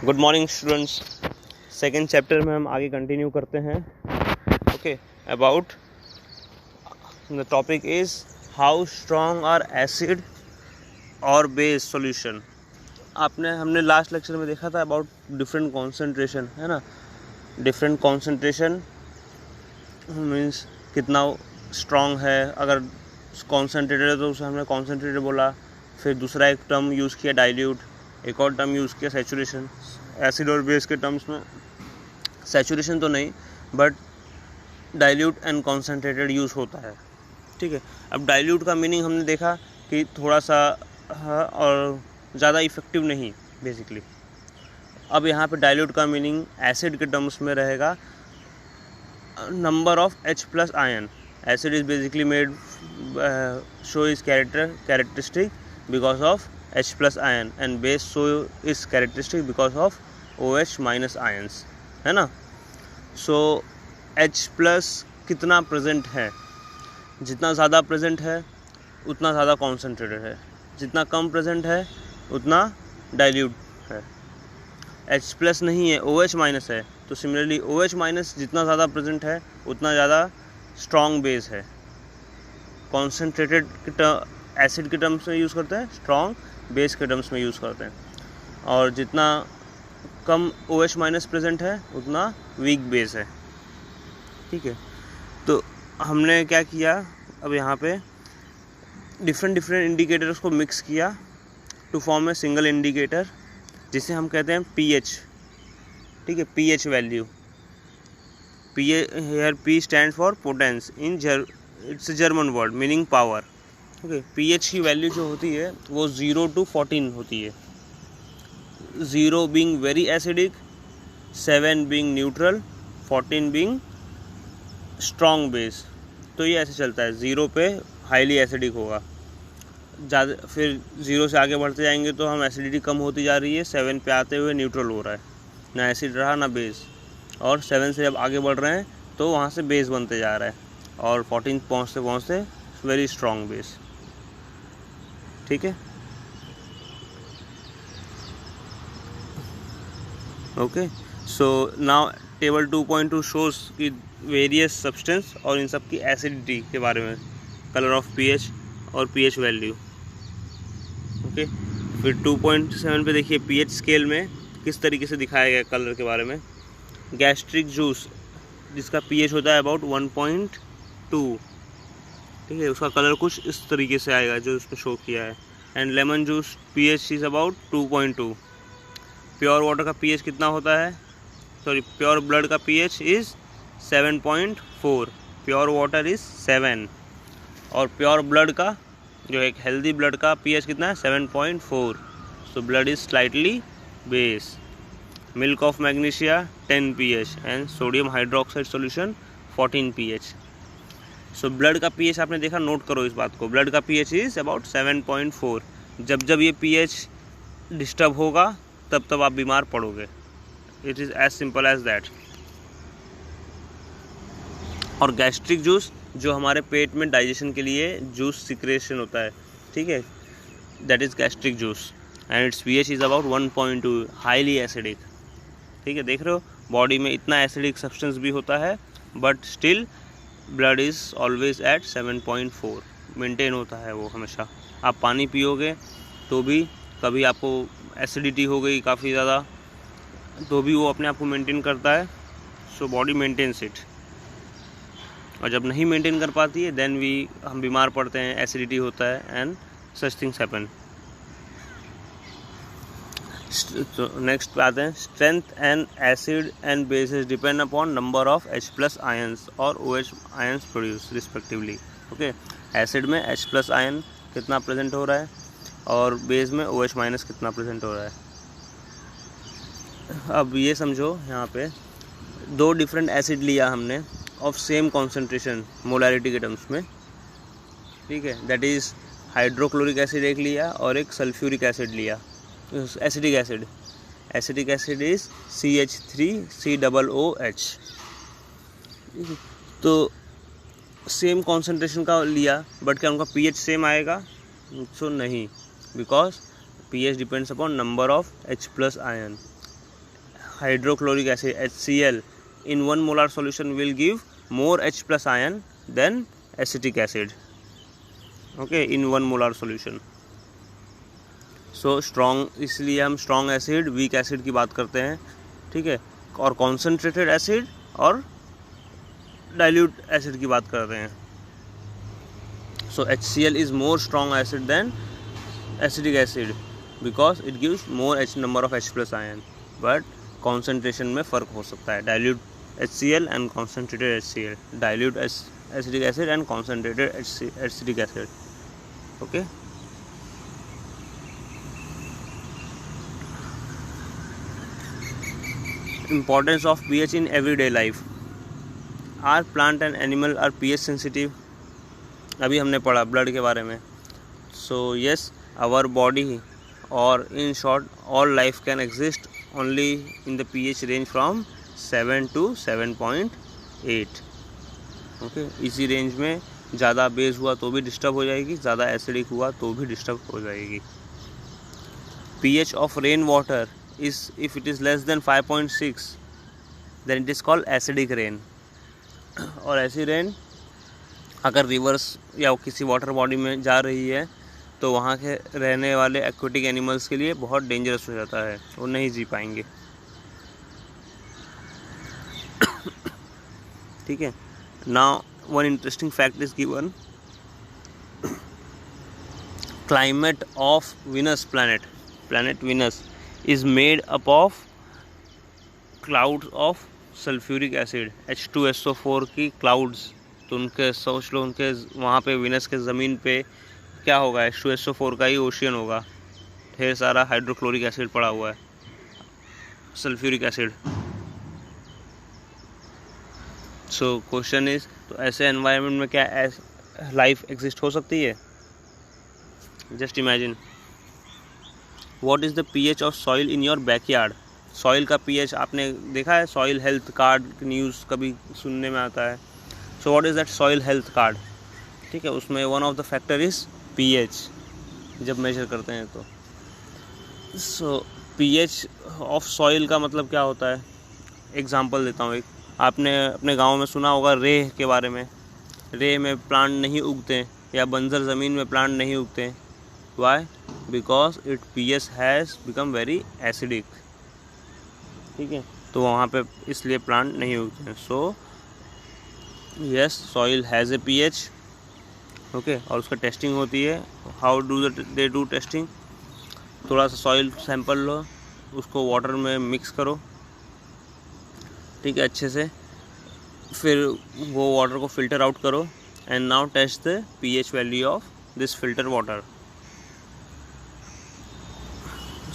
Good morning students. Second chapter में हम आगे कंटिन्यू करते हैं। Okay, about the topic is how strong are acid और बेस सॉल्यूशन। हमने लास्ट लेक्चर में देखा था अबाउट डिफरेंट कॉन्सेंट्रेशन, है ना। डिफरेंट कॉन्सेंट्रेशन मीन्स कितना स्ट्रॉन्ग है। अगर कॉन्सेंट्रेटेड है तो उसे हमने कॉन्सेंट्रेटेड बोला। फिर दूसरा एक टर्म यूज़ किया डाइल्यूट, एक और टर्म यूज़ किया सैचुरेशन। एसिड और बेस के टर्म्स में सैचुरेशन तो नहीं but dilute and concentrated use होता है, ठीक है। अब डाइल्यूट का मीनिंग हमने देखा कि थोड़ा सा और ज़्यादा इफ़ेक्टिव नहीं बेसिकली। अब यहाँ पे डाइल्यूट का मीनिंग एसिड के टर्म्स में रहेगा number of H plus ion. Acid is basically made show is characteristic because of H plus ion and base show is characteristic because of OH minus ions, है ना। So H plus कितना present है, जितना ज़्यादा present है उतना ज़्यादा concentrated है, जितना कम प्रेजेंट है उतना डाइल्यूट है। H प्लस नहीं है, OH माइनस है, तो सिमिलरली OH माइनस जितना ज़्यादा प्रेजेंट है उतना ज़्यादा स्ट्रॉन्ग बेस है। कॉन्सेंट्रेटेड एसिड के टर्म्स में यूज़ करते हैं, स्ट्रॉन्ग बेस के टर्म्स में यूज़ करते हैं। और जितना कम OH माइनस प्रेजेंट है उतना वीक बेस है, ठीक है। तो हमने क्या किया, अब यहाँ पे डिफरेंट इंडिकेटर्स को मिक्स किया to form a single indicator जिसे हम कहते हैं pH, ठीक है। pH value, here P stands for potence in it's a German word meaning power, okay. pH की वैल्यू जो होती है वो 0 to 14 होती है। 0 being very acidic, 7 being neutral, 14 being strong base। तो ये ऐसे चलता है, 0 पे हाईली एसिडिक होगा, ज़्यादा फिर 0 से आगे बढ़ते जाएंगे तो हम एसिडिटी कम होती जा रही है, 7 पे आते हुए न्यूट्रल हो रहा है, ना एसिड रहा ना बेस। और 7 से जब आगे बढ़ रहे हैं तो वहाँ से बेस बनते जा रहा है और 14 पहुँचते वेरी स्ट्रॉन्ग बेस, ठीक है। Okay, so now table 2.2 shows की वेरियस सब्सटेंस और इन सब की एसिडिटी के बारे में, कलर ऑफ pH और pH वैल्यू, ओके। फिर 2.7 पे देखिए pH स्केल में किस तरीके से दिखाया गया कलर के बारे में। गैस्ट्रिक जूस जिसका pH होता है अबाउट 1.2, ठीक है, उसका कलर कुछ इस तरीके से आएगा जो उसमें शो किया है। And lemon juice pH is about 2.2। Pure water का pH कितना होता है, सॉरी प्योर ब्लड का pH is 7.4, pure water is 7। और प्योर ब्लड का जो एक हेल्दी ब्लड का pH कितना है 7.4, so blood is slightly base. Milk of magnesia 10 pH and sodium hydroxide solution 14 pH। So blood का pH आपने देखा, नोट करो इस बात को, ब्लड का pH इज अबाउट 7.4। जब ये pH डिस्टर्ब होगा तब आप बीमार पड़ोगे, it is as simple as that. और गैस्ट्रिक जूस जो हमारे पेट में डाइजेशन के लिए जूस सिक्रेशन होता है, ठीक है, that is gastric juice and it's pH is about 1.2, highly acidic, ठीक है। देख रहे हो बॉडी में इतना एसिडिक सब्सटेंस भी होता है but still blood is always at 7.4, maintain होता है वो हमेशा। आप पानी पियोगे तो भी कभी आपको एसिडिटी हो गई काफ़ी ज़्यादा तो भी वो अपने आप को मेंटेन करता है, सो बॉडी मेंटेन्स इट। और जब नहीं मेंटेन कर पाती है देन हम बीमार पड़ते हैं, एसिडिटी होता है and such things happen. Next पे आते हैं, strength and acid and bases depend upon number of H plus ions और OH ions produce respectively, okay. Acid में H प्लस आयन कितना प्रेजेंट हो रहा है और बेस में OH माइनस कितना प्रेजेंट हो रहा है। अब ये समझो यहाँ पे दो डिफरेंट एसिड लिया हमने ऑफ सेम कॉन्सेंट्रेशन मोलैरिटी के टर्म्स में, ठीक है, दैट इज़ हाइड्रोक्लोरिक एसिड एक लिया और एक सल्फ्यूरिक एसिड लिया, एसिटिक एसिड इज़ CH3COOH। तो सेम कॉन्सेंट्रेशन का लिया बट क्या उनका pH सेम आएगा, सो नहीं, because pH depends upon number of H plus ion. hydrochloric acid HCl in 1 molar solution will give more H plus ion than acetic acid, okay, in 1 molar solution. So strong, इसलिए हम strong acid, weak acid की बात करते हैं, ठीक है, और concentrated acid और dilute acid की बात करते हैं. So HCl is more strong acid than acetic acid because it gives more H number of H plus ion, but concentration में फ़र्क हो सकता है. Dilute HCl and concentrated HCl, dilute acetic acid and concentrated acetic acid, okay. Importance of pH in everyday life. Are plant and animal are pH sensitive? अभी हमने पढ़ा blood के बारे में. So yes, our body or in short all life can exist only in the pH range from 7 to 7.8. Okay, इसी range में ज़्यादा base हुआ तो भी डिस्टर्ब हो जाएगी, ज़्यादा एसिडिक हुआ तो भी डिस्टर्ब हो जाएगी. pH of rain water is if it is less then 5.6 then it is called acidic rain. और ऐसी रेन अगर रिवर्स या किसी वाटर बॉडी में जा रही है तो वहाँ के रहने वाले एक्वेटिक एनिमल्स के लिए बहुत डेंजरस हो जाता है, वो नहीं जी पाएंगे, ठीक है. Now one interesting fact is given. Climate of Venus planet Venus is made up of clouds of sulphuric acid, H2SO4 की क्लाउड्स. तो उनके सोच लो, उनके वहाँ पे विनस के ज़मीन पे क्या होगा, H2SO4 का ही ओशियन होगा, ढेर सारा हाइड्रोक्लोरिक एसिड पड़ा हुआ है, sulphuric acid. So question is, तो ऐसे एनवायरनमेंट में क्या लाइफ एग्जिस्ट हो सकती है? Just imagine. What is the pH of soil in your backyard? Soil का pH आपने देखा है, सॉइल हेल्थ कार्ड न्यूज़ कभी सुनने में आता है. So what is that soil health card? ठीक है, उसमें one of the factor is pH जब मेजर करते हैं तो. सो pH ऑफ सॉइल का मतलब क्या होता है? एग्जांपल देता हूँ एक. आपने अपने गांव में सुना होगा रेह के बारे में. रेह में प्लांट नहीं उगते या बंजर ज़मीन में प्लांट नहीं उगते. Why? Because it pH has become very acidic, ठीक है, तो वहाँ पे इसलिए प्लांट नहीं उगते हैं. So yes, soil has a pH, okay, और उसका टेस्टिंग होती है. How do they do testing? थोड़ा सा सॉइल सैंपल लो, उसको वाटर में मिक्स करो, ठीक है, अच्छे से, फिर वो वाटर को फिल्टर आउट करो and now test the pH value of this filter water.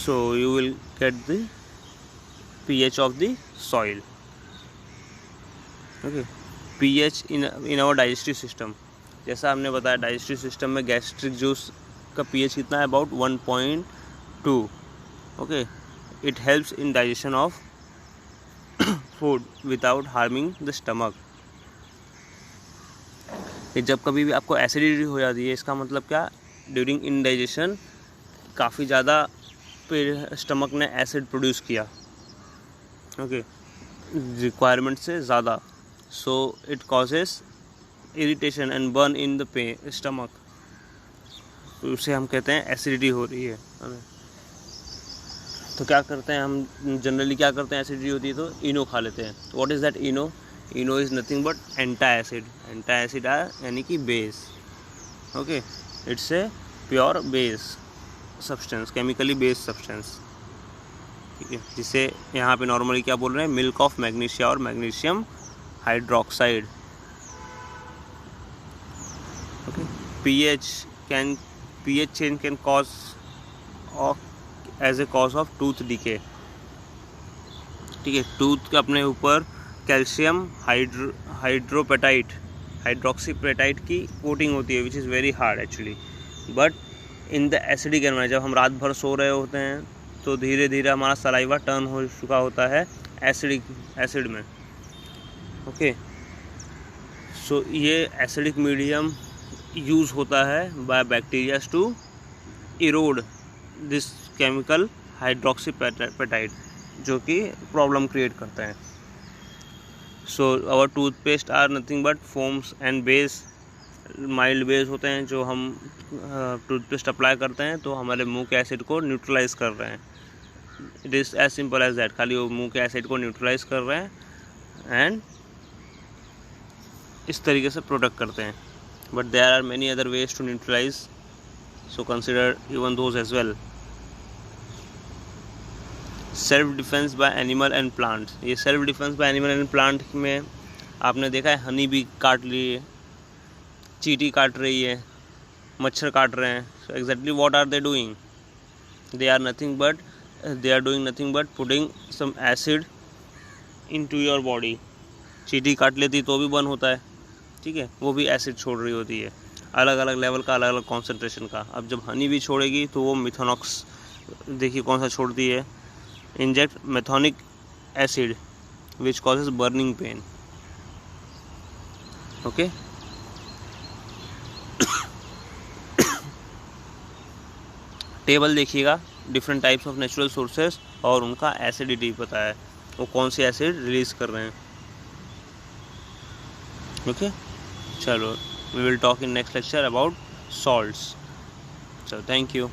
So you will get the pH of the soil. Okay, pH in our digestive system. जैसा हमने बताया, डाइजेस्टिव सिस्टम में गैस्ट्रिक जूस का pH कितना है? About 1.2. Okay, it helps in digestion of food without harming the stomach. जब कभी भी आपको एसिडिटी हो जाती है, इसका मतलब क्या? ड्यूरिंग इनडाइजेशन काफ़ी ज़्यादा स्टमक ने एसिड प्रोड्यूस किया, ओके, रिक्वायरमेंट से ज़्यादा. So it causes irritation and burn in the stomach. तो उसे हम कहते हैं एसिडिटी हो रही है. तो क्या करते हैं हम जनरली, क्या करते हैं एसिडिटी होती है तो इनो खा लेते हैं. What is that Eno? Eno is nothing but antacid. Antacid यानी कि base, okay, it's a pure base substance, chemically based substance, ठीक है, जिसे यहाँ पे नॉर्मली क्या बोल रहे हैं? मिल्क ऑफ मैग्नीशिया और magnesium hydroxide. Okay, pH change can cause as a cause of tooth decay. ठीक है, टूथ के अपने ऊपर कैल्शियम हाइड्रोक्सीपेटाइट की कोटिंग होती है, which is very hard actually. But in the acidic environment, जब हम रात भर सो रहे होते हैं तो धीरे धीरे हमारा सलाइवा टर्न हो चुका होता है एसिड में. ओके, सो ये एसिडिक मीडियम यूज़ होता है by bacterias to erode this chemical hydroxyapatite जो कि प्रॉब्लम क्रिएट करते हैं। So our toothpaste are nothing but foams and base, mild base होते हैं जो हम टूथपेस्ट अप्लाई करते हैं तो हमारे मुंह के एसिड को न्यूट्रलाइज कर रहे हैं। It is as simple as that, खाली वो मुंह के एसिड को न्यूट्रलाइज कर रहे हैं एंड इस तरीके से प्रोटेक्ट करते हैं। But there are many other ways to neutralise, so consider even those as well. Self defence by animal and plant, ये self defence by animal and plant में आपने देखा है हनी भी काट ली है, चींटी काट रही है, मच्छर काट रहे हैं। So exactly what are they doing? They are doing nothing but putting some acid into your body. चींटी काट लेती तो भी बर्न होता है, ठीक है, वो भी एसिड छोड़ रही होती है, अलग अलग लेवल का, अलग अलग कॉन्सेंट्रेशन का। अब जब हनी भी छोड़ेगी तो वो मिथेनॉक्स, देखिए कौन सा छोड़ती है, inject methanoic acid which causes burning pain. Okay, table देखिएगा, different types of natural sources और उनका एसिडिटी पता है, वो कौन सी एसिड रिलीज कर रहे हैं। ओके, चलो we will talk in next lecture about salts. चलो, थैंक यू।